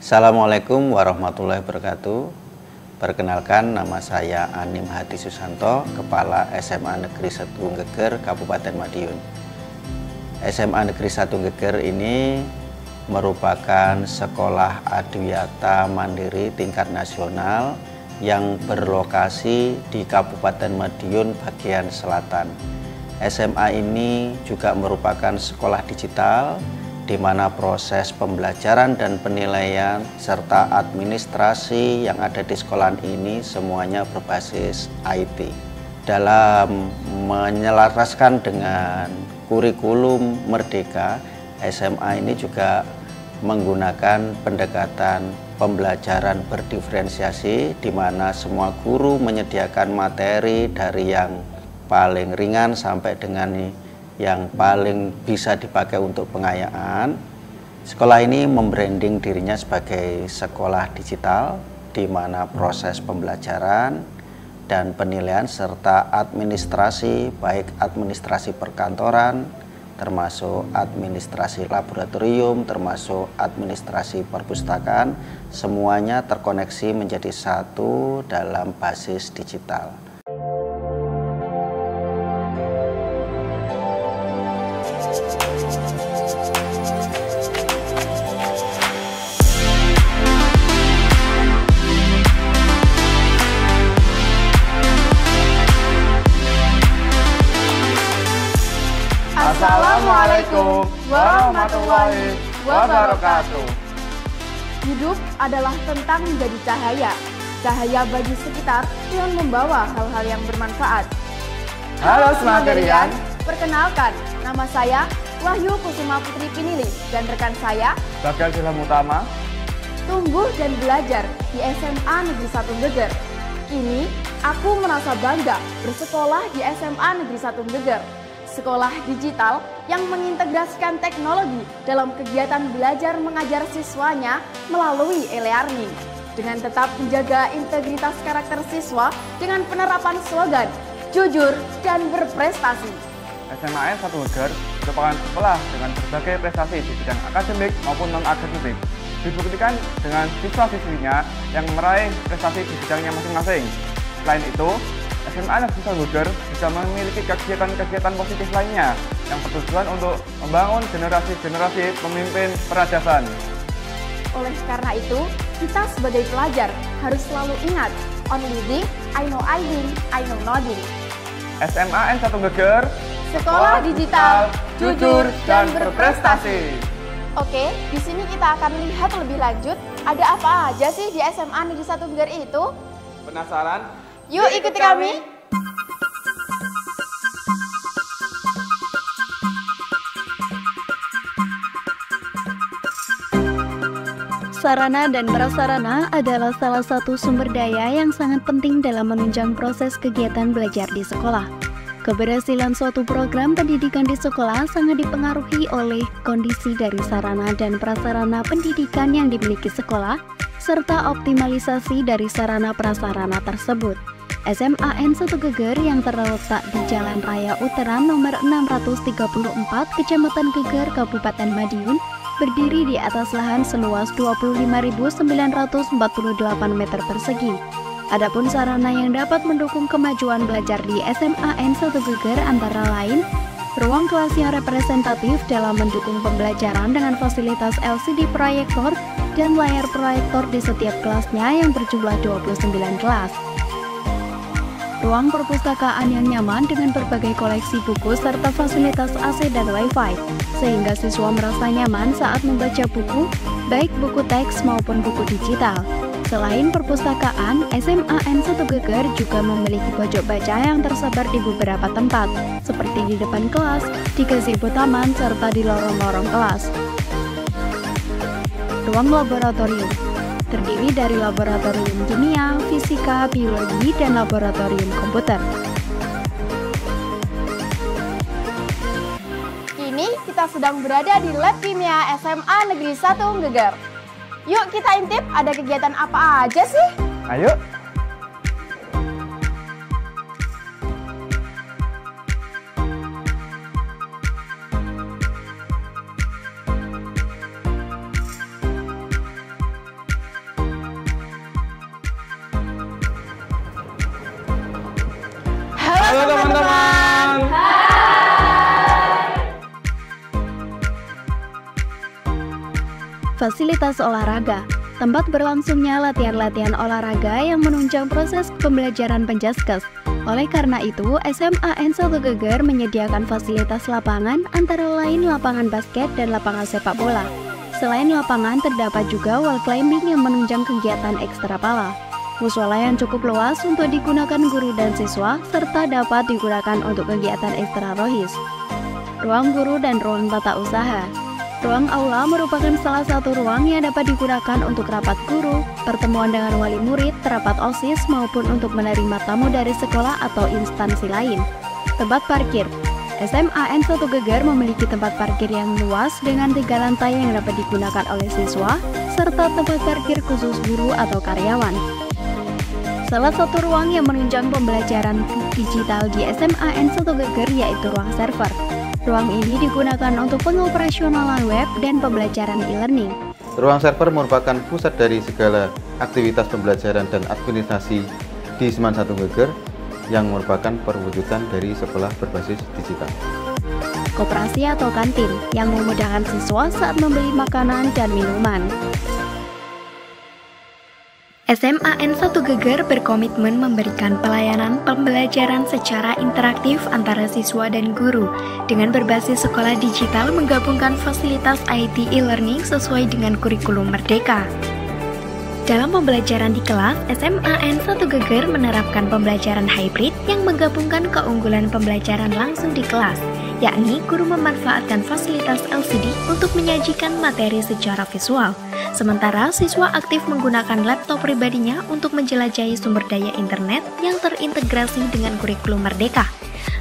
Assalamualaikum warahmatullahi wabarakatuh. Perkenalkan, nama saya Anim Hadi Susanto, Kepala SMA Negeri 1 Geger, Kabupaten Madiun. SMA Negeri 1 Geger ini merupakan sekolah adiwiyata mandiri tingkat nasional yang berlokasi di Kabupaten Madiun bagian selatan. SMA ini juga merupakan sekolah digital di mana proses pembelajaran dan penilaian serta administrasi yang ada di sekolah ini semuanya berbasis IT. Dalam menyelaraskan dengan kurikulum Merdeka, SMA ini juga menggunakan pendekatan pembelajaran berdiferensiasi di mana semua guru menyediakan materi dari yang paling ringan sampai dengan yang paling bisa dipakai untuk pengayaan. Sekolah ini membranding dirinya sebagai sekolah digital di mana proses pembelajaran dan penilaian serta administrasi, baik administrasi perkantoran, termasuk administrasi laboratorium, termasuk administrasi perpustakaan, semuanya terkoneksi menjadi satu dalam basis digital. Assalamualaikum warahmatullahi wabarakatuh. Hidup adalah tentang menjadi cahaya. Cahaya bagi sekitar dengan membawa hal-hal yang bermanfaat. Halo Sematerian. Perkenalkan, nama saya Wahyu Kusuma Putri Pinili dan rekan saya Bagas Ilham Utama. Tumbuh dan belajar di SMA Negeri 1 Geger. Kini aku merasa bangga bersekolah di SMA Negeri 1 Geger. Sekolah digital yang mengintegrasikan teknologi dalam kegiatan belajar mengajar siswanya melalui e-learning dengan tetap menjaga integritas karakter siswa dengan penerapan slogan jujur dan berprestasi. SMA 1 Geger merupakan sekolah dengan berbagai prestasi di bidang akademik maupun non-akademik. Dibuktikan dengan siswa-siswinya yang meraih prestasi di bidangnya masing-masing. Selain itu, SMA Negeri 1 Geger bisa memiliki kegiatan-kegiatan positif lainnya yang bertujuan untuk membangun generasi-generasi pemimpin peradaban. Oleh karena itu, kita sebagai pelajar harus selalu ingat, on leading, I know I win, I know nothing. SMA N 1 Geger, sekolah digital, jujur dan berprestasi. Oke, di sini kita akan lihat lebih lanjut ada apa aja sih di SMA Negeri 1 Geger itu. Penasaran? Yuk ikuti kami. Sarana dan prasarana adalah salah satu sumber daya yang sangat penting dalam menunjang proses kegiatan belajar di sekolah. Keberhasilan suatu program pendidikan di sekolah sangat dipengaruhi oleh kondisi dari sarana dan prasarana pendidikan yang dimiliki sekolah, serta optimalisasi dari sarana prasarana tersebut. SMA N 1 Geger yang terletak di Jalan Raya Uteran nomor 634, Kecamatan Geger, Kabupaten Madiun, berdiri di atas lahan seluas 25.948 meter persegi. Adapun sarana yang dapat mendukung kemajuan belajar di SMA N 1 Geger antara lain ruang kelas yang representatif dalam mendukung pembelajaran dengan fasilitas LCD proyektor dan layar proyektor di setiap kelasnya yang berjumlah 29 kelas. Ruang perpustakaan yang nyaman dengan berbagai koleksi buku serta fasilitas AC dan Wi-Fi, sehingga siswa merasa nyaman saat membaca buku, baik buku teks maupun buku digital. Selain perpustakaan, SMA N 1 Geger juga memiliki pojok baca yang tersebar di beberapa tempat, seperti di depan kelas, di gazebo taman, serta di lorong-lorong kelas. Ruang laboratorium terdiri dari laboratorium kimia, fisika, biologi, dan laboratorium komputer. Kini kita sedang berada di Lab Kimia SMA Negeri 1 Geger. Yuk kita intip ada kegiatan apa aja sih? Ayo! Fasilitas olahraga. Tempat berlangsungnya latihan-latihan olahraga yang menunjang proses pembelajaran Penjaskes. Oleh karena itu, SMA N1 Geger menyediakan fasilitas lapangan antara lain lapangan basket dan lapangan sepak bola. Selain lapangan, terdapat juga wall climbing yang menunjang kegiatan ekstrapala. Musola yang cukup luas untuk digunakan guru dan siswa, serta dapat digunakan untuk kegiatan ekstra rohis. Ruang guru dan ruang tata usaha. Ruang aula merupakan salah satu ruang yang dapat digunakan untuk rapat guru, pertemuan dengan wali murid, rapat OSIS, maupun untuk menerima tamu dari sekolah atau instansi lain. Tempat parkir. SMA N1 Geger memiliki tempat parkir yang luas dengan 3 lantai yang dapat digunakan oleh siswa, serta tempat parkir khusus guru atau karyawan. Salah satu ruang yang menunjang pembelajaran digital di SMA N1 Geger yaitu ruang server. Ruang ini digunakan untuk pengoperasionalan web dan pembelajaran e-learning. Ruang server merupakan pusat dari segala aktivitas pembelajaran dan administrasi di SMA N1 Geger yang merupakan perwujudan dari sekolah berbasis digital. Koperasi atau kantin yang memudahkan siswa saat membeli makanan dan minuman. SMA N1 Geger berkomitmen memberikan pelayanan pembelajaran secara interaktif antara siswa dan guru dengan berbasis sekolah digital menggabungkan fasilitas IT e-learning sesuai dengan kurikulum Merdeka. Dalam pembelajaran di kelas, SMA N1 Geger menerapkan pembelajaran hybrid yang menggabungkan keunggulan pembelajaran langsung di kelas, yakni guru memanfaatkan fasilitas LCD untuk menyajikan materi secara visual. Sementara siswa aktif menggunakan laptop pribadinya untuk menjelajahi sumber daya internet yang terintegrasi dengan kurikulum Merdeka.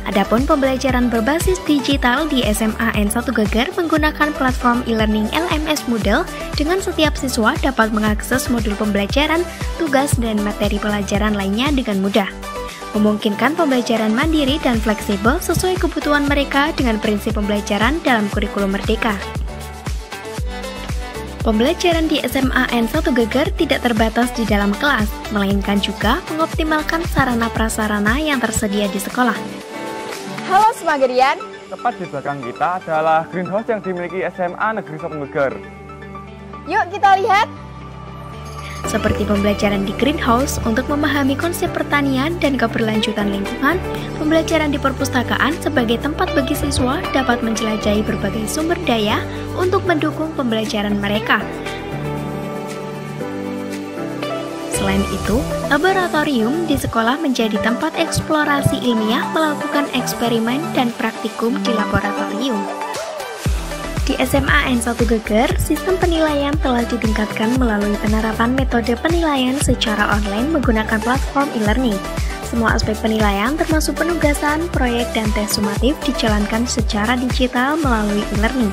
Adapun pembelajaran berbasis digital di SMA N1 Geger menggunakan platform e-learning LMS Moodle dengan setiap siswa dapat mengakses modul pembelajaran, tugas, dan materi pelajaran lainnya dengan mudah. Memungkinkan pembelajaran mandiri dan fleksibel sesuai kebutuhan mereka dengan prinsip pembelajaran dalam kurikulum Merdeka. Pembelajaran di SMA N1 Geger tidak terbatas di dalam kelas, melainkan juga mengoptimalkan sarana-prasarana yang tersedia di sekolah. Halo Semagerian. Tepat di belakang kita adalah greenhouse yang dimiliki SMA Negeri 1 Geger. Yuk kita lihat. Seperti pembelajaran di greenhouse untuk memahami konsep pertanian dan keberlanjutan lingkungan, pembelajaran di perpustakaan sebagai tempat bagi siswa dapat menjelajahi berbagai sumber daya untuk mendukung pembelajaran mereka. Selain itu, laboratorium di sekolah menjadi tempat eksplorasi ilmiah melakukan eksperimen dan praktikum di laboratorium. Di SMA N1 Geger, sistem penilaian telah ditingkatkan melalui penerapan metode penilaian secara online menggunakan platform e-learning. Semua aspek penilaian termasuk penugasan, proyek, dan tes sumatif dijalankan secara digital melalui e-learning.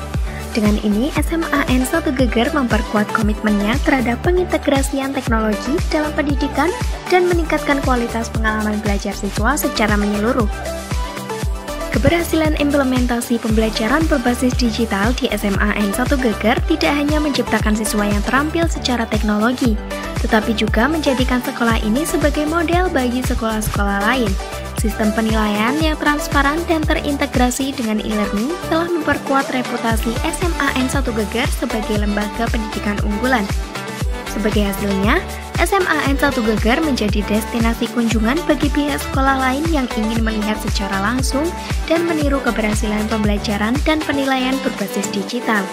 Dengan ini, SMA N1 Geger memperkuat komitmennya terhadap pengintegrasian teknologi dalam pendidikan dan meningkatkan kualitas pengalaman belajar siswa secara menyeluruh. Keberhasilan implementasi pembelajaran berbasis digital di SMA N1 Geger tidak hanya menciptakan siswa yang terampil secara teknologi, tetapi juga menjadikan sekolah ini sebagai model bagi sekolah-sekolah lain. Sistem penilaian yang transparan dan terintegrasi dengan e-learning telah memperkuat reputasi SMA N1 Geger sebagai lembaga pendidikan unggulan. Sebagai hasilnya, SMA N1 Geger menjadi destinasi kunjungan bagi pihak sekolah lain yang ingin melihat secara langsung dan meniru keberhasilan pembelajaran dan penilaian berbasis digital.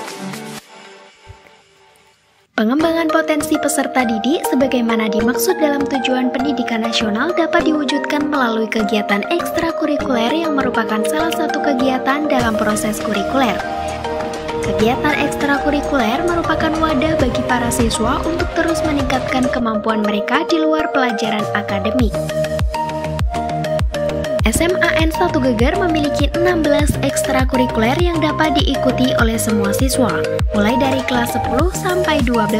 Pengembangan potensi peserta didik sebagaimana dimaksud dalam tujuan pendidikan nasional dapat diwujudkan melalui kegiatan ekstrakurikuler yang merupakan salah satu kegiatan dalam proses kurikuler. Kegiatan ekstrakurikuler merupakan wadah bagi para siswa untuk terus meningkatkan kemampuan mereka di luar pelajaran akademik. SMA N1 Geger memiliki 16 ekstrakurikuler yang dapat diikuti oleh semua siswa, mulai dari kelas 10 sampai 12.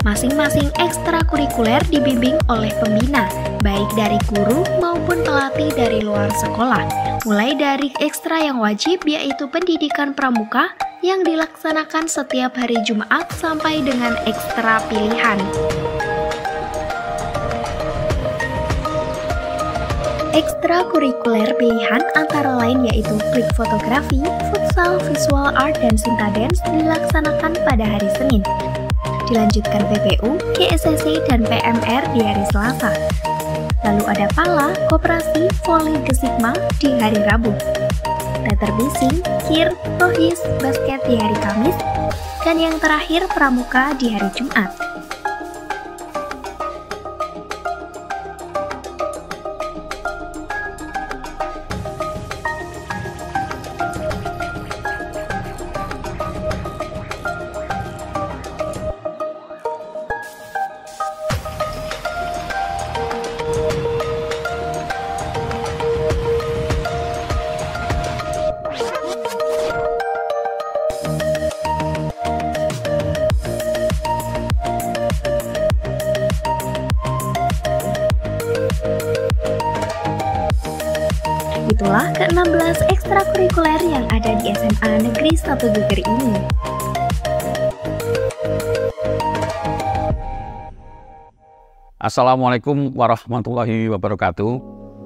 Masing-masing ekstrakurikuler dibimbing oleh pembina, baik dari guru maupun pelatih dari luar sekolah, mulai dari ekstra yang wajib yaitu pendidikan pramuka yang dilaksanakan setiap hari Jumat sampai dengan ekstra pilihan. Ekstrakurikuler pilihan antara lain yaitu klik fotografi, futsal, visual art, dan Sinta Dance dilaksanakan pada hari Senin. Dilanjutkan PPU, GSSC, dan PMR di hari Selasa. Lalu ada Pala, Koperasi, Voli, Gesigma di hari Rabu. Teater bising, kir, rohis, basket di hari Kamis, dan yang terakhir pramuka di hari Jumat. Itulah ke-16 ekstrakurikuler yang ada di SMA Negeri 1 Geger ini. Assalamualaikum warahmatullahi wabarakatuh.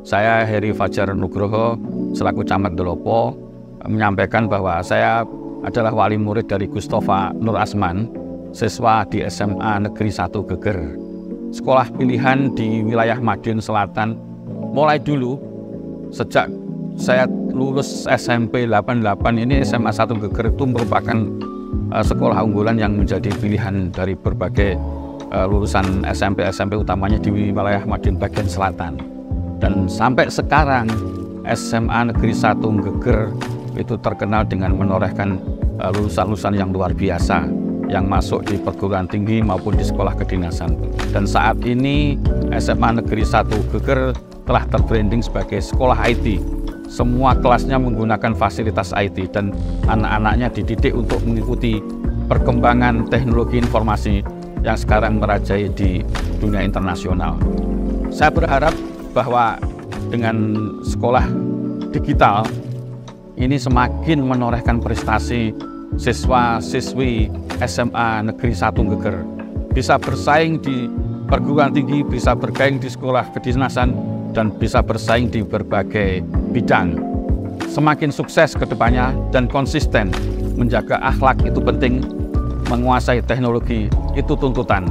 Saya Heri Fajar Nugroho selaku Camat Delopo menyampaikan bahwa saya adalah wali murid dari Gustofa Nur Asman, siswa di SMA Negeri 1 Geger. Sekolah pilihan di wilayah Madiun Selatan. Mulai dulu sejak saya lulus SMP 88 ini, SMA 1 Geger itu merupakan sekolah unggulan yang menjadi pilihan dari berbagai lulusan SMP utamanya di wilayah Madiun bagian selatan. Dan sampai sekarang SMA Negeri 1 Geger itu terkenal dengan menorehkan lulusan-lulusan yang luar biasa yang masuk di perguruan tinggi maupun di sekolah kedinasan. Dan saat ini SMA Negeri 1 Geger telah terbranding sebagai sekolah IT. Semua kelasnya menggunakan fasilitas IT dan anak-anaknya dididik untuk mengikuti perkembangan teknologi informasi yang sekarang merajai di dunia internasional. Saya berharap bahwa dengan sekolah digital ini semakin menorehkan prestasi siswa-siswi SMA Negeri 1 Geger. Bisa bersaing di perguruan tinggi, bisa bersaing di sekolah kedinasan, dan bisa bersaing di berbagai bidang. Semakin sukses ke depannya dan konsisten menjaga akhlak itu penting, menguasai teknologi itu tuntutan.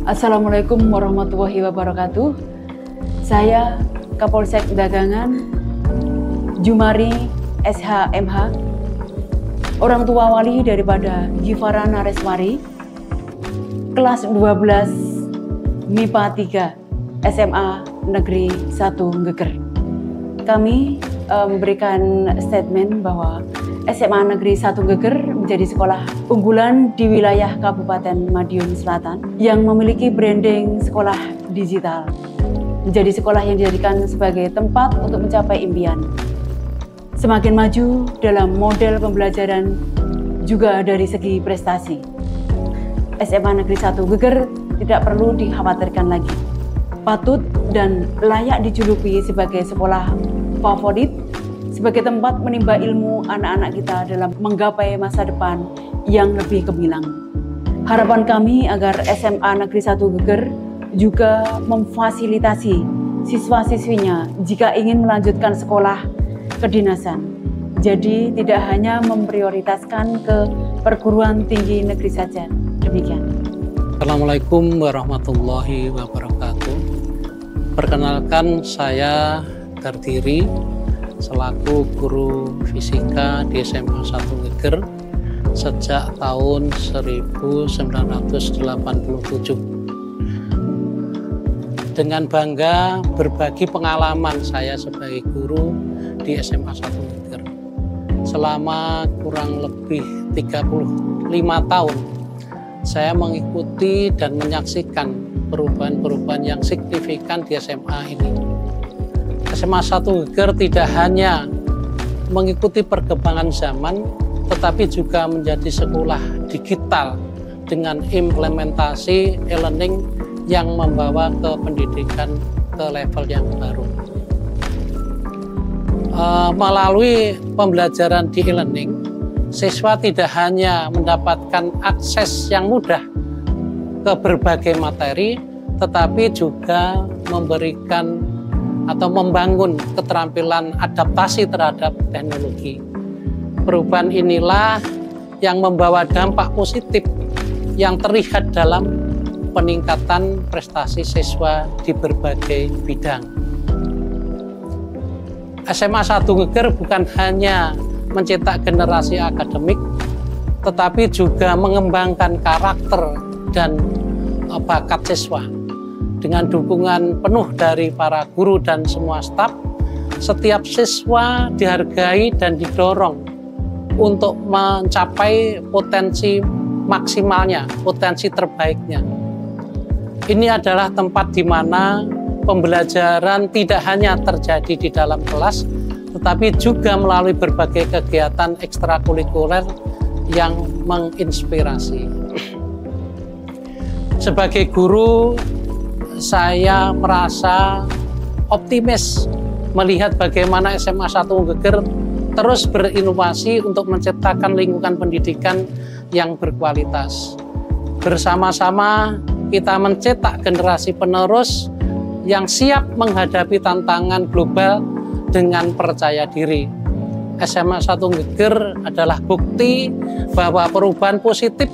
Assalamualaikum warahmatullahi wabarakatuh. Saya Kapolsek Dagangan Jumari SHMH, orang tua wali daripada Gifara Nareswari, kelas 12 MIPA 3 SMA Negeri 1 Geger. Kami memberikan statement bahwa SMA Negeri 1 Geger menjadi sekolah unggulan di wilayah Kabupaten Madiun Selatan yang memiliki branding sekolah digital. Menjadi sekolah yang dijadikan sebagai tempat untuk mencapai impian. Semakin maju dalam model pembelajaran juga dari segi prestasi. SMA Negeri 1 Geger tidak perlu dikhawatirkan lagi. Patut dan layak dijuluki sebagai sekolah favorit, sebagai tempat menimba ilmu anak-anak kita dalam menggapai masa depan yang lebih gemilang. Harapan kami agar SMA Negeri 1 Geger juga memfasilitasi siswa-siswinya jika ingin melanjutkan sekolah kedinasan. Jadi tidak hanya memprioritaskan ke perguruan tinggi negeri saja. Demikian. Assalamualaikum warahmatullahi wabarakatuh. Perkenalkan, saya Kartiri selaku guru fisika di SMA 1 Geger sejak tahun 1987. Dengan bangga berbagi pengalaman saya sebagai guru di SMA 1 Geger. Selama kurang lebih 35 tahun, saya mengikuti dan menyaksikan perubahan-perubahan yang signifikan di SMA ini. SMA 1 Geger tidak hanya mengikuti perkembangan zaman, tetapi juga menjadi sekolah digital dengan implementasi e-learning yang membawa ke pendidikan ke level yang baru. Melalui pembelajaran di e-learning, siswa tidak hanya mendapatkan akses yang mudah ke berbagai materi, tetapi juga memberikan atau membangun keterampilan adaptasi terhadap teknologi. Perubahan inilah yang membawa dampak positif yang terlihat dalam peningkatan prestasi siswa di berbagai bidang. SMA 1 Geger bukan hanya mencetak generasi akademik, tetapi juga mengembangkan karakter dan bakat siswa. Dengan dukungan penuh dari para guru dan semua staf, setiap siswa dihargai dan didorong untuk mencapai potensi maksimalnya, potensi terbaiknya. Ini adalah tempat di mana pembelajaran tidak hanya terjadi di dalam kelas, tetapi juga melalui berbagai kegiatan ekstrakurikuler yang menginspirasi. Sebagai guru, saya merasa optimis melihat bagaimana SMA 1 Geger terus berinovasi untuk menciptakan lingkungan pendidikan yang berkualitas. Bersama-sama kita mencetak generasi penerus yang siap menghadapi tantangan global dengan percaya diri. SMA 1 Geger adalah bukti bahwa perubahan positif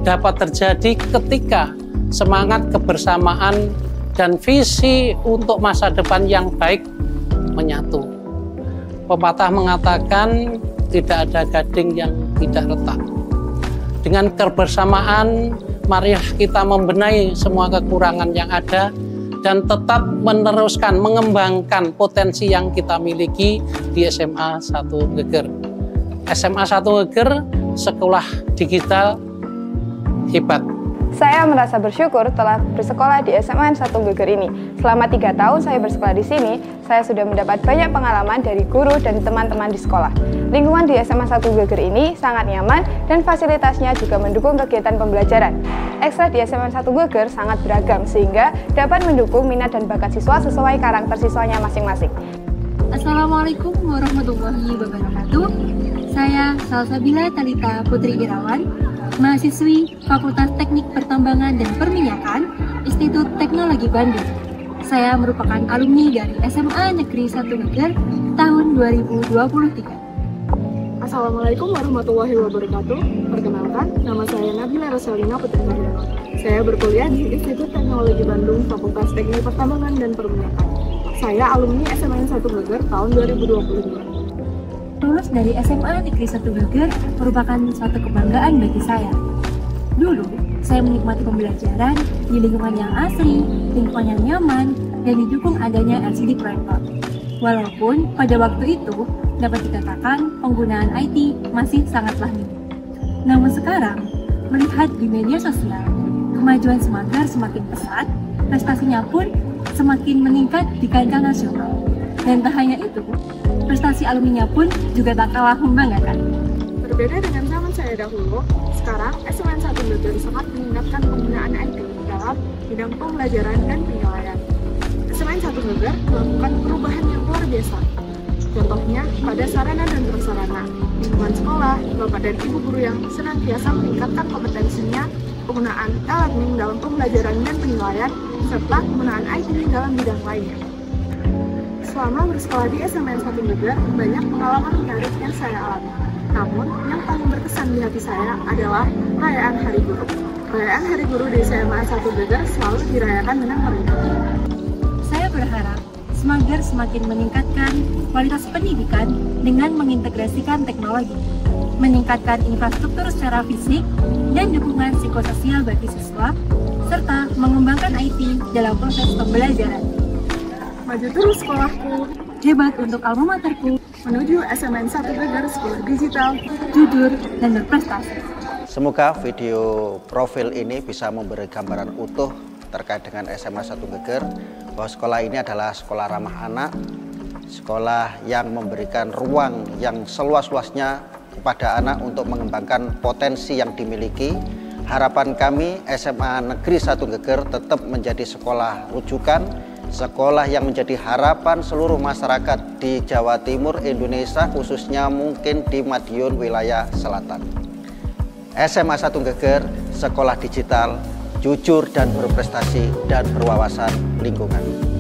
dapat terjadi ketika semangat kebersamaan dan visi untuk masa depan yang baik menyatu. Pepatah mengatakan tidak ada gading yang tidak retak. Dengan kebersamaan, mari kita membenahi semua kekurangan yang ada dan tetap meneruskan, mengembangkan potensi yang kita miliki di SMA 1 Geger. SMA 1 Geger, sekolah digital hebat. Saya merasa bersyukur telah bersekolah di SMA 1 Geger ini. Selama 3 tahun saya bersekolah di sini, saya sudah mendapat banyak pengalaman dari guru dan teman-teman di sekolah. Lingkungan di SMA 1 Geger ini sangat nyaman dan fasilitasnya juga mendukung kegiatan pembelajaran. Ekstra di SMA 1 Geger sangat beragam sehingga dapat mendukung minat dan bakat siswa sesuai karakter siswanya masing-masing. Assalamualaikum warahmatullahi wabarakatuh. Saya Salsabila Talita Putri Irawan, mahasiswi Fakultas Teknik Pertambangan dan Perminyakan, Institut Teknologi Bandung. Saya merupakan alumni dari SMA Negeri 1 Geger tahun 2023. Assalamualaikum warahmatullahi wabarakatuh. Perkenalkan, nama saya Nabila Rosalina Putri Irawan. Saya berkuliah di Institut Teknologi Bandung, Fakultas Teknik Pertambangan dan Perminyakan. Saya alumni SMA 1 Geger tahun 2022. Lulus dari SMA Negeri 1 Geger merupakan suatu kebanggaan bagi saya. Dulu, saya menikmati pembelajaran di lingkungan yang asri, lingkungan yang nyaman, dan didukung adanya LCD proyektor. Walaupun pada waktu itu dapat dikatakan penggunaan IT masih sangatlah minim. Namun sekarang, melihat di media sosial, kemajuan Semagar semakin pesat, prestasinya pun semakin meningkat di kancah nasional. Dan tak hanya itu, prestasi alumninya pun juga tak kalah membanggakan. Berbeda dengan zaman saya dahulu, sekarang SMA 1 Geger sangat meningkatkan penggunaan IT dalam bidang pembelajaran dan penilaian. SMA 1 Geger melakukan perubahan yang luar biasa. Contohnya pada sarana dan prasarana, lingkungan sekolah, bapak dan ibu guru yang senantiasa meningkatkan kompetensinya, penggunaan e-learning dalam pembelajaran dan penilaian, serta penggunaan IT dalam bidang lainnya. Selama bersekolah di SMA 1 Geger, banyak pengalaman menarik yang saya alami. Namun, yang paling berkesan di hati saya adalah perayaan Hari Guru. Perayaan Hari Guru di SMA 1 Geger selalu dirayakan dengan meriah. Saya berharap Semagar semakin meningkatkan kualitas pendidikan dengan mengintegrasikan teknologi, meningkatkan infrastruktur secara fisik, dan dukungan psikososial bagi siswa, serta mengembangkan IT dalam proses pembelajaran. Maju terus sekolahku, hebat untuk alma materku, menuju SMA 1 Geger sekolah digital, jujur dan berprestasi. Semoga video profil ini bisa memberi gambaran utuh terkait dengan SMA 1 Geger, bahwa sekolah ini adalah sekolah ramah anak, sekolah yang memberikan ruang yang seluas-luasnya kepada anak untuk mengembangkan potensi yang dimiliki. Harapan kami SMA Negeri 1 Geger tetap menjadi sekolah rujukan, sekolah yang menjadi harapan seluruh masyarakat di Jawa Timur Indonesia, khususnya mungkin di Madiun wilayah selatan. SMA 1 Geger, sekolah digital, jujur dan berprestasi dan berwawasan lingkungan.